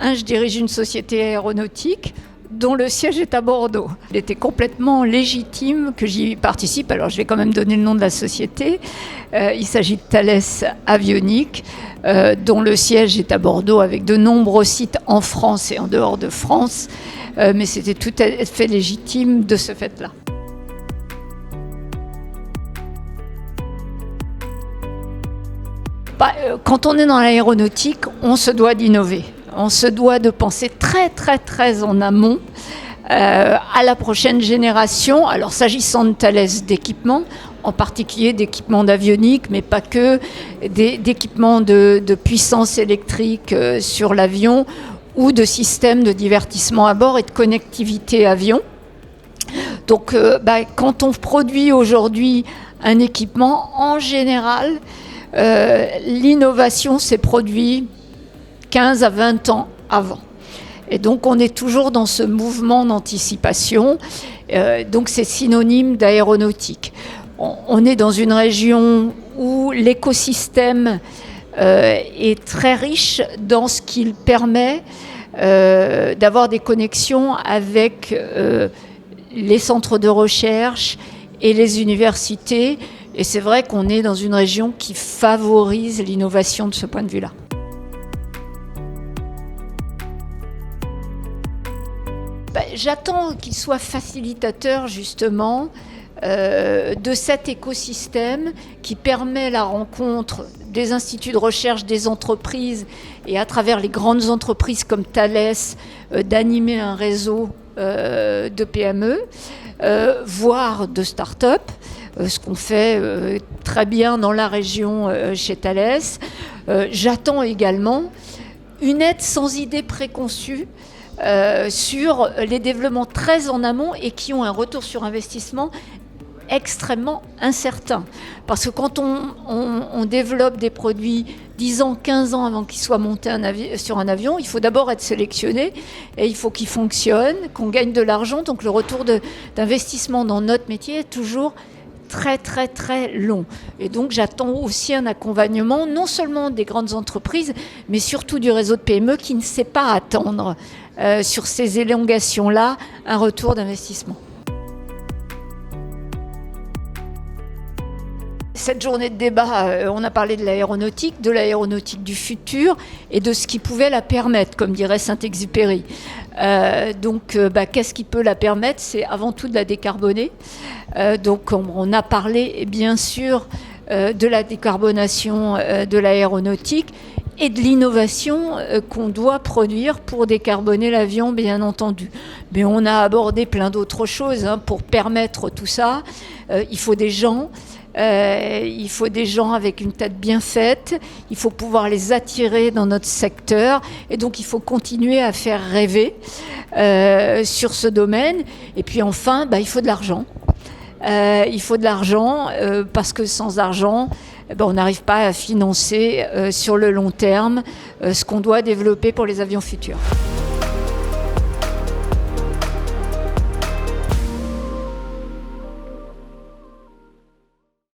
je dirige une société aéronautique dont le siège est à Bordeaux. Il était complètement légitime que j'y participe. Alors je vais quand même donner le nom de la société. Il s'agit de Thales Avionics, dont le siège est à Bordeaux avec de nombreux sites en France et en dehors de France. Mais c'était tout à fait légitime de ce fait-là. Quand on est dans l'aéronautique, on se doit d'innover. On se doit de penser très en amont à la prochaine génération. Alors s'agissant de Thales, d'équipements, en particulier d'équipements d'avionique, mais pas que, d'équipements de puissance électrique sur l'avion ou de systèmes de divertissement à bord et de connectivité avion. Donc quand on produit aujourd'hui un équipement, en général, l'innovation s'est produite 15 à 20 ans avant. Et donc on est toujours dans ce mouvement d'anticipation. Donc c'est synonyme d'aéronautique. On est dans une région où l'écosystème est très riche dans ce qu'il permet d'avoir des connexions avec les centres de recherche et les universités. Et c'est vrai qu'on est dans une région qui favorise l'innovation de ce point de vue-là. J'attends qu'il soit facilitateur justement de cet écosystème qui permet la rencontre des instituts de recherche, des entreprises et à travers les grandes entreprises comme Thales, d'animer un réseau de PME, voire de start-up, ce qu'on fait très bien dans la région chez Thales. J'attends également une aide sans idée préconçue sur les développements très en amont et qui ont un retour sur investissement extrêmement incertain. Parce que quand on développe des produits 10 ans, 15 ans avant qu'ils soient montés sur un avion, il faut d'abord être sélectionné et il faut qu'ils fonctionnent, qu'on gagne de l'argent. Donc le retour d'investissement dans notre métier est toujours très long. Et donc j'attends aussi un accompagnement non seulement des grandes entreprises, mais surtout du réseau de PME qui ne sait pas attendre sur ces élongations-là un retour d'investissement. Cette journée de débat, on a parlé de l'aéronautique du futur et de ce qui pouvait la permettre, comme dirait Saint-Exupéry. Qu'est-ce qui peut la permettre ? C'est avant tout de la décarboner. On a parlé bien sûr de la décarbonation de l'aéronautique et de l'innovation qu'on doit produire pour décarboner l'avion, bien entendu. Mais on a abordé plein d'autres choses pour permettre tout ça. Il faut des gens. Il faut des gens avec une tête bien faite, il faut pouvoir les attirer dans notre secteur et donc il faut continuer à faire rêver sur ce domaine. Et puis enfin, il faut de l'argent. Il faut de l'argent parce que sans argent, on n'arrive pas à financer sur le long terme ce qu'on doit développer pour les avions futurs.